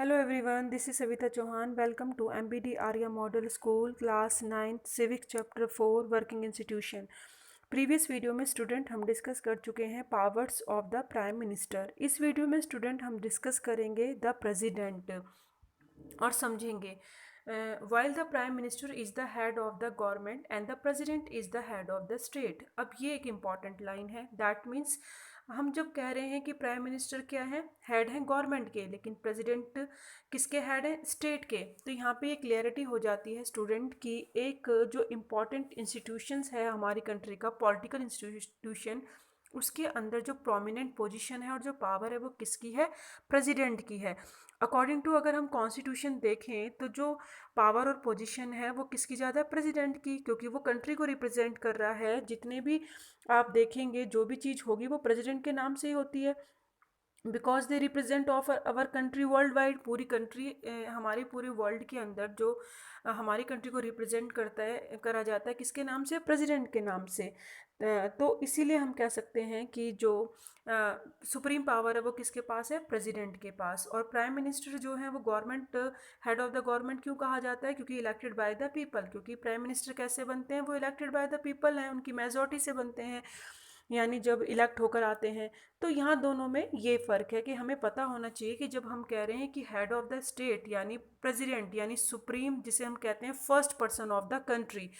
Hello everyone, this is Savita Chauhan. Welcome to MBD Arya Model School Class 9 Civic Chapter 4 Working Institution. Previous video में student हम discuss कर चुके हैं powers of the prime minister. इस video में student हम discuss करेंगे the president और समझेंगे while the prime minister is the head of the government and the president is the head of the state. अब ये एक इम्पॉर्टेंट लाइन है। दैट मीन्स हम जब कह रहे हैं कि प्राइम मिनिस्टर क्या है, हेड हैं गवर्नमेंट के, लेकिन प्रेसिडेंट किसके हेड हैं, स्टेट के। तो यहाँ पे ये क्लियरिटी हो जाती है स्टूडेंट की एक जो इम्पॉर्टेंट इंस्टीट्यूशंस है हमारी कंट्री का, पॉलिटिकल इंस्टीट्यूशन, उसके अंदर जो प्रोमिनेंट पोजीशन है और जो पावर है वो किसकी है, प्रेसिडेंट की है। अकॉर्डिंग टू अगर हम कॉन्स्टिट्यूशन देखें तो जो पावर और पोजीशन है वो किसकी ज़्यादा है, प्रेसिडेंट की, क्योंकि वो कंट्री को रिप्रेजेंट कर रहा है। जितने भी आप देखेंगे जो भी चीज़ होगी वो प्रेसिडेंट के नाम से ही होती है, because they represent of our country world wide. पूरी कंट्री हमारी पूरे वर्ल्ड के अंदर जो हमारी कंट्री को रिप्रेजेंट करता है, करा जाता है किसके नाम से, प्रेसिडेंट के नाम से। तो इसीलिए हम कह सकते हैं कि जो सुप्रीम पावर है वो किसके पास है, प्रेसिडेंट के पास। और प्राइम मिनिस्टर जो है वो government, head of the government क्यों कहा जाता है, क्योंकि इलेक्टेड बाय द पीपल। क्योंकि प्राइम मिनिस्टर कैसे बनते हैं, वो इलेक्टेड बाय द पीपल हैं, उनकी मेजॉरिटी से बनते हैं, यानी जब इलेक्ट होकर आते हैं। तो यहाँ दोनों में ये फ़र्क है कि हमें पता होना चाहिए कि जब हम कह रहे हैं कि हेड ऑफ द स्टेट यानी प्रेसिडेंट, यानी सुप्रीम, जिसे हम कहते हैं first person of the country,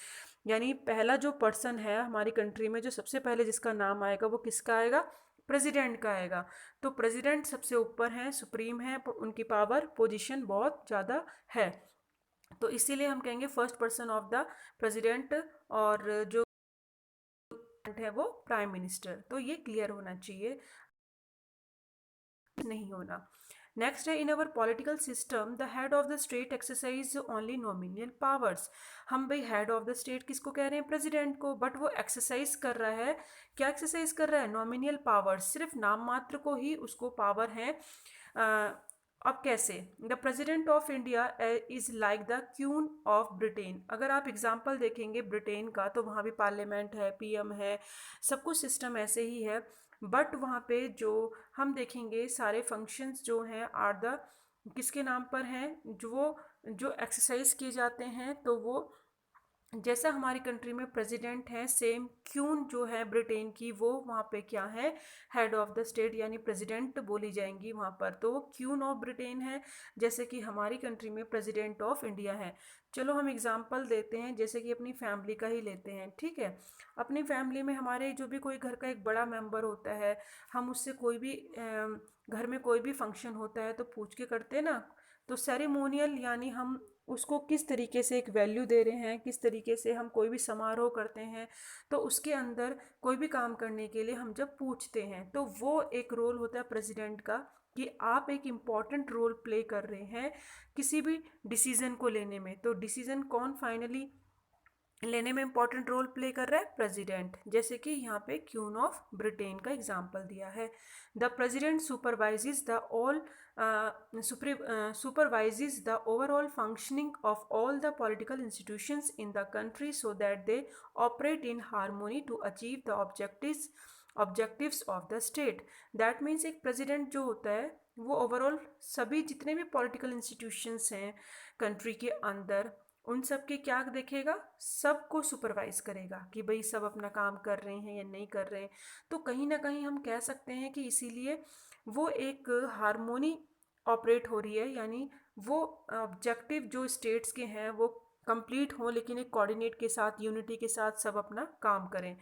यानी पहला जो पर्सन है हमारी कंट्री में जो सबसे पहले जिसका नाम आएगा वो किसका आएगा, प्रेसिडेंट का आएगा। तो प्रेसिडेंट सबसे ऊपर हैं, सुप्रीम है, उनकी पावर पोजीशन बहुत ज़्यादा है। तो इसीलिए हम कहेंगे first person of the president, और जो है वो प्राइम मिनिस्टर। तो ये क्लियर होना चाहिए, नहीं होना। नेक्स्ट है, in our political system the head of the state exercise only nominal powers. हम भाई हेड ऑफ द स्टेट किसको कह रहे हैं, प्रेसिडेंट को, बट वो एक्सरसाइज कर रहा है, क्या एक्सरसाइज कर रहा है, नॉमिनल पावर्स, सिर्फ नाम मात्र को ही उसको पावर है। अब कैसे, the president of India is like the queen of Britain. अगर आप एग्जाम्पल देखेंगे ब्रिटेन का तो वहाँ भी पार्लियामेंट है, पीएम है, सब कुछ सिस्टम ऐसे ही है। बट वहाँ पे जो हम देखेंगे सारे फंक्शंस जो हैं आर द किसके नाम पर हैं, जो एक्सरसाइज किए जाते हैं, तो वो जैसा हमारी कंट्री में प्रेसिडेंट है, सेम क्यून जो है ब्रिटेन की, वो वहाँ पे क्या है, हेड ऑफ द स्टेट यानी प्रेसिडेंट बोली जाएंगी वहाँ पर। तो वो क्यून ऑफ ब्रिटेन है, जैसे कि हमारी कंट्री में प्रेसिडेंट ऑफ इंडिया है। चलो हम एग्जांपल देते हैं, जैसे कि अपनी फैमिली का ही लेते हैं, ठीक है। अपनी फैमिली में हमारे जो भी कोई घर का एक बड़ा मेंबर होता है, हम उससे कोई भी घर में कोई भी फंक्शन होता है तो पूछ के करते हैं ना। तो सेरेमोनियल यानी हम उसको किस तरीके से एक वैल्यू दे रहे हैं, किस तरीके से हम कोई भी समारोह करते हैं, तो उसके अंदर कोई भी काम करने के लिए हम जब पूछते हैं तो वो एक रोल होता है प्रेसिडेंट का, कि आप एक इम्पॉर्टेंट रोल प्ले कर रहे हैं किसी भी डिसीजन को लेने में। तो डिसीजन कौन फाइनली लेने में इंपॉर्टेंट रोल प्ले कर रहा है, प्रेसिडेंट। जैसे कि यहाँ पे क्यून ऑफ ब्रिटेन का एग्जाम्पल दिया है। The president supervises the all supervises the overall functioning of all the political institutions in the country so that they operate in harmony to achieve the objectives of the state. That means एक president जो होता है वो overall सभी जितने भी political institutions हैं country के अंदर, उन सब के क्या देखेगा, सबको सुपरवाइज करेगा कि भाई सब अपना काम कर रहे हैं या नहीं कर रहे हैं। तो कहीं ना कहीं हम कह सकते हैं कि इसीलिए वो एक हारमोनी ऑपरेट हो रही है, यानी वो ऑब्जेक्टिव जो स्टेट्स के हैं वो कंप्लीट हों, लेकिन एक कोऑर्डिनेट के साथ, यूनिटी के साथ सब अपना काम करें।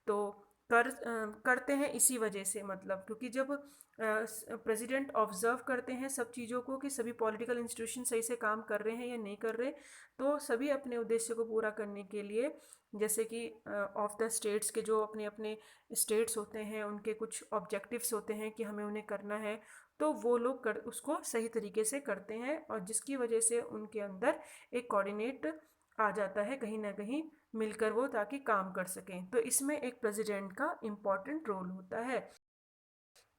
तो करते हैं इसी वजह से, मतलब क्योंकि जब प्रेसिडेंट ऑब्जर्व करते हैं सब चीज़ों को कि सभी पॉलिटिकल इंस्टीट्यूशन सही से काम कर रहे हैं या नहीं कर रहे, तो सभी अपने उद्देश्य को पूरा करने के लिए, जैसे कि ऑफ द स्टेट्स के जो अपने अपने स्टेट्स होते हैं उनके कुछ ऑब्जेक्टिव्स होते हैं कि हमें उन्हें करना है, तो वो लोग उसको सही तरीके से करते हैं, और जिसकी वजह से उनके अंदर एक कोऑर्डिनेट आ जाता है कहीं ना कहीं मिलकर वो, ताकि काम कर सकें। तो इसमें एक प्रेसिडेंट का इम्पॉर्टेंट रोल होता है।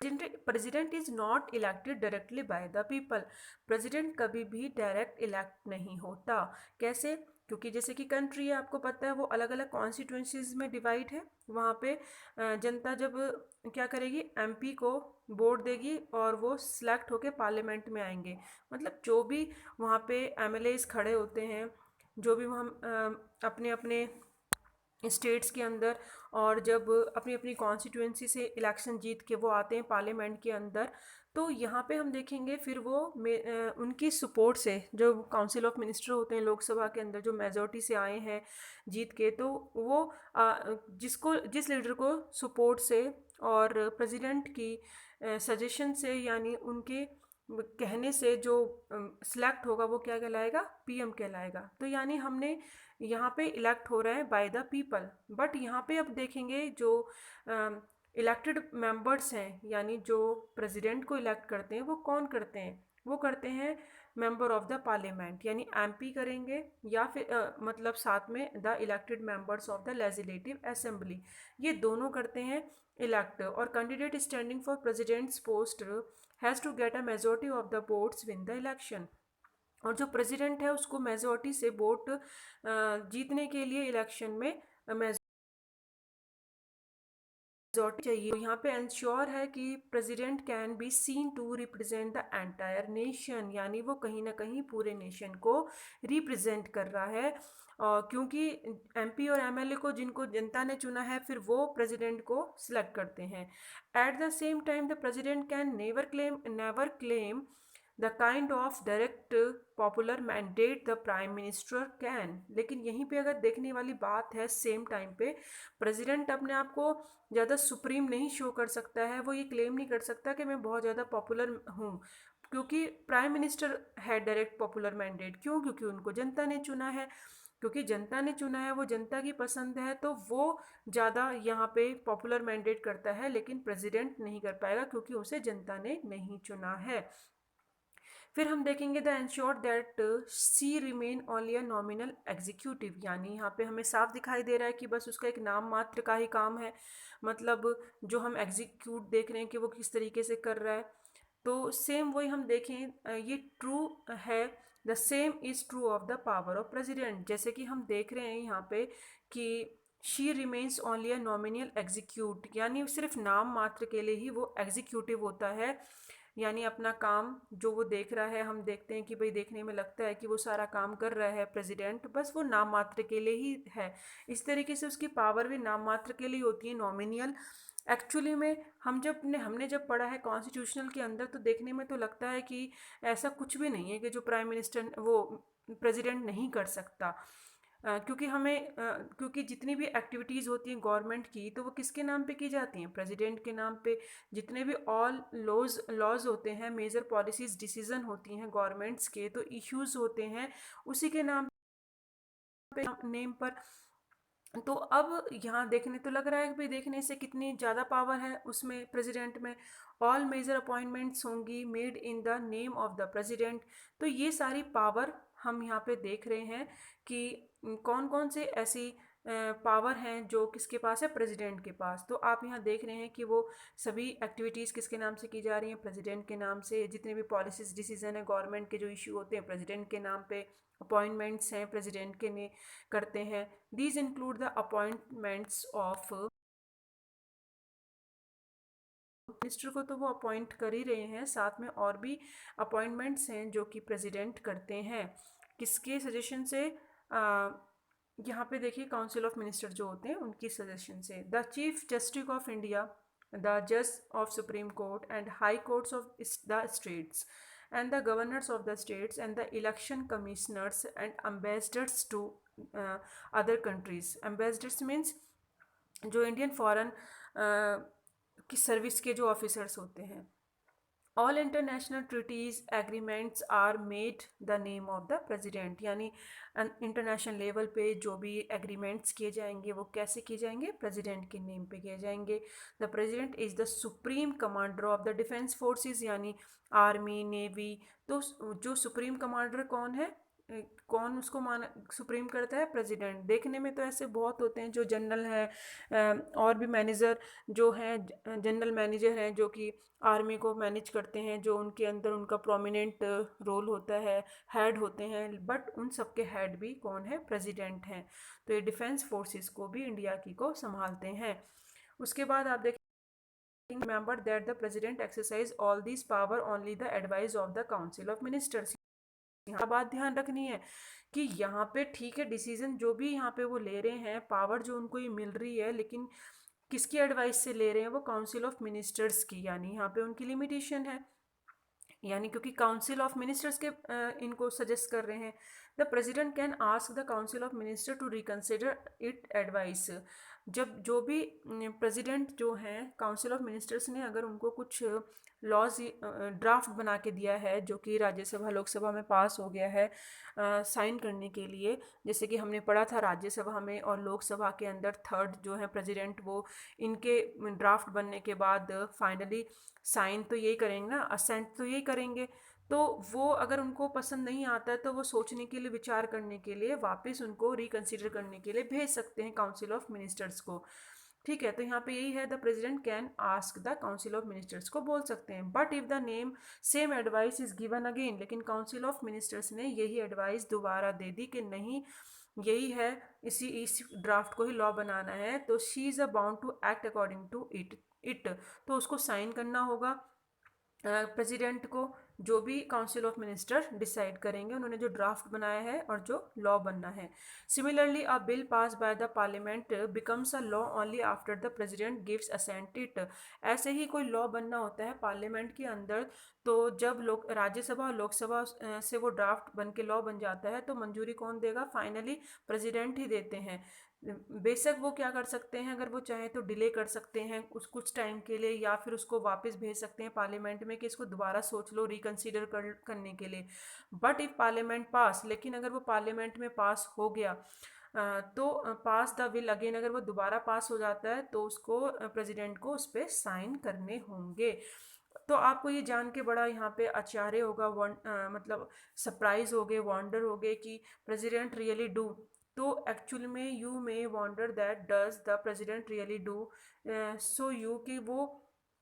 President is not elected directly by the people. President कभी भी डायरेक्ट इलेक्ट नहीं होता। कैसे, क्योंकि जैसे कि कंट्री है, आपको पता है वो अलग अलग कॉन्स्टिट्यूंसीज में डिवाइड है। वहाँ पे जनता जब क्या करेगी, एमपी को वोट देगी और वो सिलेक्ट होके पार्लियामेंट में आएंगे। मतलब जो भी वहाँ पे एमएलएज खड़े होते हैं, जो भी हम अपने अपने स्टेट्स के अंदर, और जब अपनी अपनी कॉन्स्टिट्यूंसी से इलेक्शन जीत के वो आते हैं पार्लियामेंट के अंदर, तो यहाँ पे हम देखेंगे फिर वो उनकी सपोर्ट से जो काउंसिल ऑफ मिनिस्टर होते हैं लोकसभा के अंदर, जो मेजोरिटी से आए हैं जीत के, तो वो जिसको जिस लीडर को सपोर्ट से और प्रेसिडेंट की सजेशन से, यानी उनके कहने से जो सिलेक्ट होगा वो क्या कहलाएगा, पीएम कहलाएगा। तो यानी हमने यहाँ पे इलेक्ट हो रहे हैं बाय द पीपल। बट यहाँ पे अब देखेंगे जो इलेक्टेड मेंबर्स हैं, यानी जो प्रेसिडेंट को इलेक्ट करते हैं, वो कौन करते हैं, वो करते हैं मेंबर ऑफ द पार्लियामेंट, यानी एमपी करेंगे, या फिर मतलब साथ में the elected members of the legislative assembly, ये दोनों करते हैं इलेक्ट। और candidate standing for president's post has to get a majority of the votes win the election. और जो प्रेसिडेंट है उसको मेजोरिटी से वोट जीतने के लिए इलेक्शन में मेजोरिटी चाहिए। तो यहाँ पे इंश्योर है कि president can be seen to represent the entire nation, यानी वो कहीं ना कहीं पूरे नेशन को रिप्रेजेंट कर रहा है। क्योंकि एमपी और एमएलए को जिनको जनता ने चुना है, फिर वो प्रेसिडेंट को सिलेक्ट करते हैं। At the same time the president can never claim the kind of direct popular mandate the prime minister can. लेकिन यहीं पे अगर देखने वाली बात है, सेम टाइम पे प्रेसिडेंट अपने आप को ज़्यादा सुप्रीम नहीं शो कर सकता है, वो ये क्लेम नहीं कर सकता कि मैं बहुत ज़्यादा पॉपुलर हूँ, क्योंकि प्राइम मिनिस्टर है डायरेक्ट पॉपुलर मैंडेट। क्यों? क्योंकि उनको जनता ने चुना है, क्योंकि जनता ने चुना है, वो जनता की पसंद है, तो वो ज़्यादा यहाँ पे पॉपुलर मैंडेट करता है। लेकिन प्रेसिडेंट नहीं कर पाएगा क्योंकि उसे जनता ने नहीं चुना है। फिर हम देखेंगे the ensure that she remain only a nominal executive, यानी यहाँ पे हमें साफ दिखाई दे रहा है कि बस उसका एक नाम मात्र का ही काम है। मतलब जो हम एग्जीक्यूट देख रहे हैं कि वो किस तरीके से कर रहा है, तो सेम वही हम देखें, ये ट्रू है। The same is true of the power of president. जैसे कि हम देख रहे हैं यहाँ पे कि she remains only a nominal execute, यानी सिर्फ नाम मात्र के लिए ही वो एग्जीक्यूटिव होता है, यानी अपना काम जो वो देख रहा है, हम देखते हैं कि भाई देखने में लगता है कि वो सारा काम कर रहा है प्रेसिडेंट, बस वो नाम मात्र के लिए ही है। इस तरीके से उसकी पावर भी नाम मात्र के लिए होती है, नॉमिनियल। एक्चुअली में हमने जब पढ़ा है कॉन्स्टिट्यूशनल के अंदर, तो देखने में तो लगता है कि ऐसा कुछ भी नहीं है कि जो प्राइम मिनिस्टर वो प्रेसिडेंट नहीं कर सकता। क्योंकि जितनी भी एक्टिविटीज़ होती हैं गवर्नमेंट की, तो वो किसके नाम पे की जाती हैं, प्रेसिडेंट के नाम पे। जितने भी ऑल लॉज होते हैं, मेजर पॉलिसीज डिसीजन होती हैं गवर्नमेंट्स के, तो इश्यूज होते हैं उसी के नाम पे, नेम पर। तो अब यहाँ देखने तो लग रहा है कि भाई देखने से कितनी ज़्यादा पावर है उसमें, प्रेसिडेंट में। ऑल मेजर अपॉइंटमेंट्स होंगी made in the name of the president. तो ये सारी पावर हम यहाँ पे देख रहे हैं कि कौन कौन से ऐसी पावर हैं जो किसके पास है, प्रेसिडेंट के पास। तो आप यहाँ देख रहे हैं कि वो सभी एक्टिविटीज़ किसके नाम से की जा रही हैं, प्रेसिडेंट के नाम से। जितने भी पॉलिसीज डिसीजन है गवर्नमेंट के जो इशू होते हैं, प्रेसिडेंट के नाम पे। अपॉइंटमेंट्स हैं प्रेसिडेंट के ने करते हैं। These include the appointments of minister को, तो वो अपॉइंट कर ही रहे हैं, साथ में और भी अपॉइंटमेंट्स हैं जो कि प्रेसिडेंट करते हैं। किसके सजेशन से? यहाँ पे देखिए काउंसिल ऑफ मिनिस्टर जो होते हैं उनकी सजेशन से। The chief justice of India, the जज of supreme court and high courts of the states and the governors of the states and the election commissioners and ambassadors to other countries. Ambassadors means जो Indian foreign की service के जो officers होते हैं। All international treaties agreements are made the name of the president, यानी international level पे जो भी एग्रीमेंट्स किए जाएंगे वो कैसे किए जाएंगे, प्रेसिडेंट के नेम पे किए जाएंगे। The president is the supreme commander of the defence forces, यानी आर्मी नेवी। तो जो सुप्रीम कमांडर कौन है, कौन उसको सुप्रीम करता है? प्रेसिडेंट। देखने में तो ऐसे बहुत होते हैं जो जनरल है और भी मैनेजर जो हैं, जनरल मैनेजर हैं जो कि आर्मी को मैनेज करते हैं, जो उनके अंदर उनका प्रोमिनेंट रोल होता है, हेड होते हैं, बट उन सबके हेड भी कौन है? प्रेसिडेंट हैं। तो ये डिफेंस फोर्सेस को भी इंडिया की को संभालते हैं। उसके बाद आप देखें, remember that the president exercise all these power only the advice of the council of ministers। यहाँ बात ध्यान रखनी है कि यहाँ पे ठीक है, डिसीजन जो भी यहाँ पे वो ले रहे हैं, पावर जो उनको ये मिल रही है, लेकिन किसकी एडवाइस से ले रहे हैं? वो काउंसिल ऑफ मिनिस्टर्स की। यानी यहाँ पे उनकी लिमिटेशन है, यानी क्योंकि काउंसिल ऑफ मिनिस्टर्स के इनको सजेस्ट कर रहे हैं। The president can ask the council of minister to reconsider it advice. जब जो भी प्रेसिडेंट जो हैं, काउंसिल ऑफ मिनिस्टर्स ने अगर उनको कुछ लॉज ड्राफ्ट बना के दिया है जो कि राज्यसभा लोकसभा में पास हो गया है साइन करने के लिए, जैसे कि हमने पढ़ा था राज्यसभा में और लोकसभा के अंदर थर्ड जो है प्रेसिडेंट, वो इनके ड्राफ्ट बनने के बाद फाइनली साइन तो यही करेंगे ना, असेंट तो यही करेंगे। तो वो अगर उनको पसंद नहीं आता है तो वो सोचने के लिए, विचार करने के लिए, वापस उनको रिकन्सिडर करने के लिए भेज सकते हैं काउंसिल ऑफ मिनिस्टर्स को। ठीक है, तो यहाँ पे यही है, the president can ask the council of ministers को बोल सकते हैं। But if the name same advice is given again, लेकिन काउंसिल ऑफ मिनिस्टर्स ने यही एडवाइस दोबारा दे दी कि नहीं, यही है, इस ड्राफ्ट को ही लॉ बनाना है, तो she is a bound to act according to it. तो उसको साइन करना होगा प्रेसिडेंट को, जो भी काउंसिल ऑफ मिनिस्टर डिसाइड करेंगे, उन्होंने जो ड्राफ्ट बनाया है और जो लॉ बनना है। Similarly a bill pass by the parliament becomes a law only after the president gives assent it. ऐसे ही कोई लॉ बनना होता है पार्लियामेंट के अंदर, तो जब लोग राज्यसभा और लोकसभा से वो ड्राफ्ट बन के लॉ बन जाता है, तो मंजूरी कौन देगा? फाइनली प्रेसिडेंट ही देते हैं। बेशक वो क्या कर सकते हैं, अगर वो चाहें तो डिले कर सकते हैं कुछ टाइम के लिए, या फिर उसको वापस भेज सकते हैं पार्लियामेंट में कि इसको दोबारा सोच लो, रिकन्सिडर करने के लिए। बट इफ पार्लियामेंट पास, लेकिन अगर वो पार्लियामेंट में पास हो गया तो पास द बिल अगेन, अगर वो दोबारा पास हो जाता है तो उसको प्रेसिडेंट को उस पर साइन करने होंगे। तो आपको ये जान के बड़ा यहाँ पे आश्चर्य होगा, मतलब सरप्राइज हो गए, वॉन्डर हो गए कि प्रेसिडेंट रियली डू। तो एक्चुअल में you may wonder that does the president really do, so you कि वो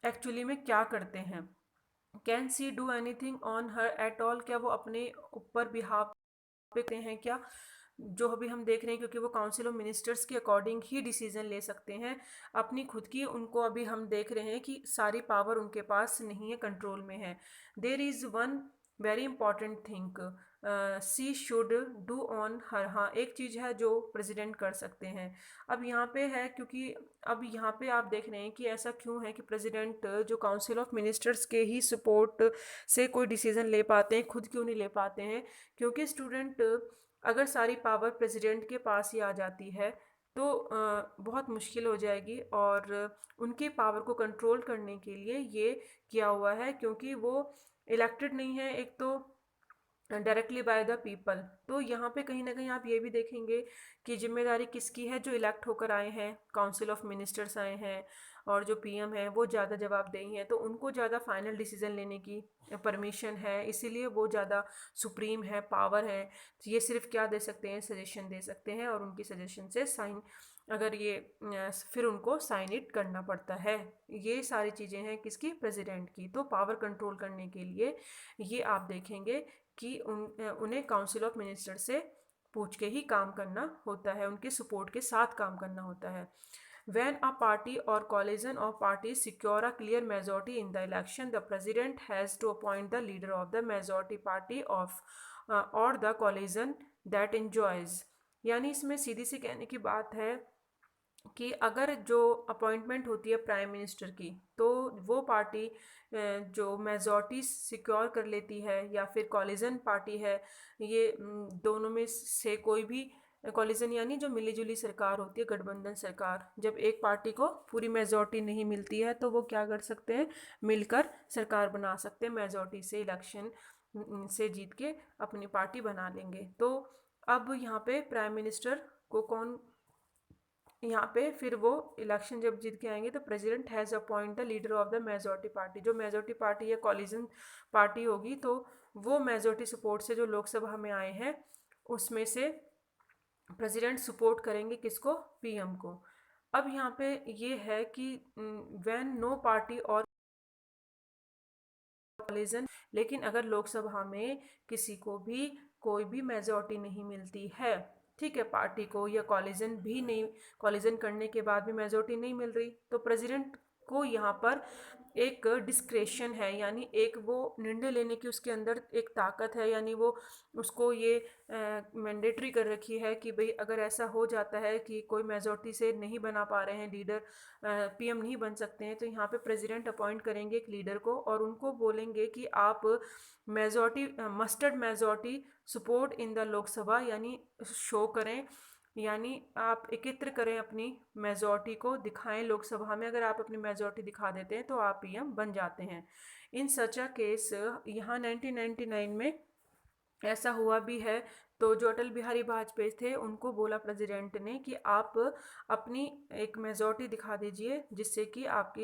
एक्चुअली में क्या करते हैं। Can she do anything on her at all, क्या वो अपने ऊपर बिहाफ पे हैं क्या? जो अभी हम देख रहे हैं, क्योंकि वो काउंसिल ऑफ मिनिस्टर्स के अकॉर्डिंग ही डिसीजन ले सकते हैं, अपनी खुद की उनको अभी हम देख रहे हैं कि सारी पावर उनके पास नहीं है, कंट्रोल में है। There is one very important thing C should do on her. हाँ, एक चीज़ है जो प्रेसिडेंट कर सकते हैं। अब यहाँ पे है, क्योंकि अब यहाँ पे आप देख रहे हैं कि ऐसा क्यों है कि प्रेसिडेंट जो काउंसिल ऑफ मिनिस्टर्स के ही सपोर्ट से कोई डिसीजन ले पाते हैं, खुद क्यों नहीं ले पाते हैं? क्योंकि स्टूडेंट, अगर सारी पावर प्रेसिडेंट के पास ही आ जाती है तो बहुत मुश्किल हो जाएगी, और उनकी पावर को कंट्रोल करने के लिए ये किया हुआ है, क्योंकि वो इलेक्टेड नहीं है एक तो डायरेक्टली बाय द पीपल। तो यहाँ पे कहीं ना कहीं आप ये भी देखेंगे कि जिम्मेदारी किसकी है? जो इलेक्ट होकर आए हैं, काउंसिल ऑफ मिनिस्टर्स आए हैं, और जो पीएम है वो ज़्यादा जवाबदेही है, तो उनको ज़्यादा फाइनल डिसीजन लेने की परमिशन है, इसीलिए वो ज़्यादा सुप्रीम है, पावर है। तो ये सिर्फ क्या दे सकते हैं? सजेशन दे सकते हैं, और उनकी सजेशन से साइन, अगर ये फिर उनको साइन इट करना पड़ता है। ये सारी चीज़ें हैं किसकी? प्रेसिडेंट की। तो पावर कंट्रोल करने के लिए ये आप देखेंगे कि उन्हें काउंसिल ऑफ मिनिस्टर से पूछ के ही काम करना होता है, उनके सपोर्ट के साथ काम करना होता है। When a party or coalition of parties secure a clear majority in the election, the president has to appoint the leader of the majority party of or the coalition that enjoys। यानी इसमें सीधी सी कहने की बात है कि अगर जो appointment होती है प्राइम मिनिस्टर की, तो वो पार्टी जो मेजॉरिटी सिक्योर कर लेती है, या फिर कॉलिजन पार्टी है, ये दोनों में से कोई भी, कॉलिजन यानी जो मिली जुली सरकार होती है, गठबंधन सरकार, जब एक पार्टी को पूरी मेजॉरिटी नहीं मिलती है तो वो क्या कर सकते हैं? मिलकर सरकार बना सकते हैं, मेजॉरिटी से इलेक्शन से जीत के अपनी पार्टी बना लेंगे। तो अब यहाँ पे प्राइम मिनिस्टर को कौन, यहाँ पे फिर वो इलेक्शन जब जीत के आएंगे तो president has appoint the leader of the majority party. जो मेजॉरिटी पार्टी या कॉलिजन पार्टी होगी, तो वो मेजॉरिटी सपोर्ट से जो लोकसभा में आए हैं उसमें से प्रेसिडेंट सपोर्ट करेंगे किसको, पीएम को। अब यहाँ पे ये है कि व्हेन नो पार्टी और कोलिजन, लेकिन अगर लोकसभा में किसी को भी कोई भी मेजोरिटी नहीं मिलती है, ठीक है, पार्टी को या कोलिजन भी नहीं, कोलिजन करने के बाद भी मेजोरिटी नहीं मिल रही, तो प्रेसिडेंट को यहाँ पर एक डिस्क्रेशन है, यानी एक वो निर्णय लेने की उसके अंदर एक ताकत है, यानी वो उसको ये मैंडेटरी कर रखी है कि भाई अगर ऐसा हो जाता है कि कोई मेजोरिटी से नहीं बना पा रहे हैं लीडर, पीएम नहीं बन सकते हैं, तो यहाँ पे प्रेसिडेंट अपॉइंट करेंगे एक लीडर को और उनको बोलेंगे कि आप majority, mustard majority support in the Lok Sabha, यानी शो करें, यानी आप एकत्र करें अपनी मेजोरिटी को, दिखाएं लोकसभा में। अगर आप अपनी मेजोरिटी दिखा देते हैं तो आप पीएम बन जाते हैं। इन सच अ केस यहाँ 1999 में ऐसा हुआ भी है। तो जो अटल बिहारी वाजपेयी थे उनको बोला प्रेसिडेंट ने कि आप अपनी एक मेजोरिटी दिखा दीजिए जिससे कि आप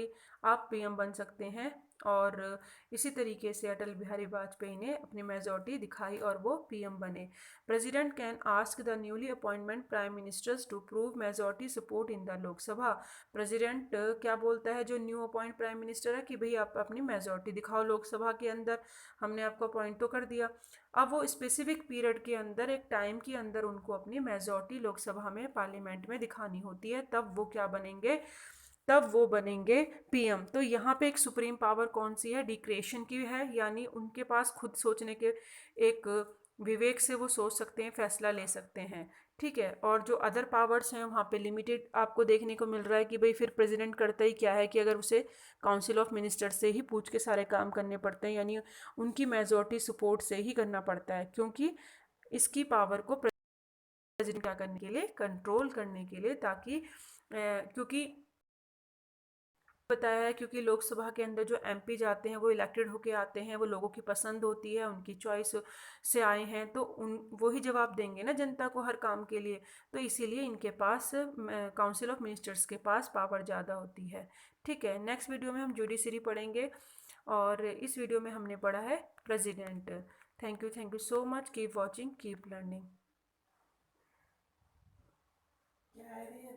पीएम बन सकते हैं, और इसी तरीके से अटल बिहारी वाजपेयी ने अपनी मेजोरिटी दिखाई और वो पीएम बने। President can ask the newly appointment prime ministers to prove majority support in the Lok Sabha. President क्या बोलता है जो न्यू अपॉइंट प्राइम मिनिस्टर है कि भाई आप अपनी मेजोरिटी दिखाओ लोकसभा के अंदर, हमने आपको अपॉइंट तो कर दिया। अब वो स्पेसिफिक पीरियड के अंदर, एक टाइम के अंदर उनको अपनी मेजोरिटी लोकसभा में, पार्लियामेंट में दिखानी होती है, तब वो क्या बनेंगे, तब वो बनेंगे पीएम। तो यहाँ पे एक सुप्रीम पावर कौन सी है, डिक्रेशन की है, यानी उनके पास खुद सोचने के एक विवेक से वो सोच सकते हैं, फैसला ले सकते हैं, ठीक है। और जो अदर पावर्स हैं वहाँ पे लिमिटेड आपको देखने को मिल रहा है कि भाई फिर प्रेसिडेंट करता ही क्या है कि अगर उसे काउंसिल ऑफ मिनिस्टर से ही पूछ के सारे काम करने पड़ते हैं, यानी उनकी मेजोरिटी सपोर्ट से ही करना पड़ता है, क्योंकि इसकी पावर को प्रेसिडेंट क्या करने के लिए, कंट्रोल करने के लिए, ताकि क्योंकि बताया है, क्योंकि लोकसभा के अंदर जो एमपी जाते हैं वो इलेक्टेड होके आते हैं, वो लोगों की पसंद होती है, उनकी चॉइस से आए हैं, तो उन वही जवाब देंगे ना जनता को हर काम के लिए, तो इसीलिए इनके पास काउंसिल ऑफ मिनिस्टर्स के पास पावर ज़्यादा होती है, ठीक है। नेक्स्ट वीडियो में हम जुडिशरी पढ़ेंगे और इस वीडियो में हमने पढ़ा है president. Thank you so much, keep watching, keep learning.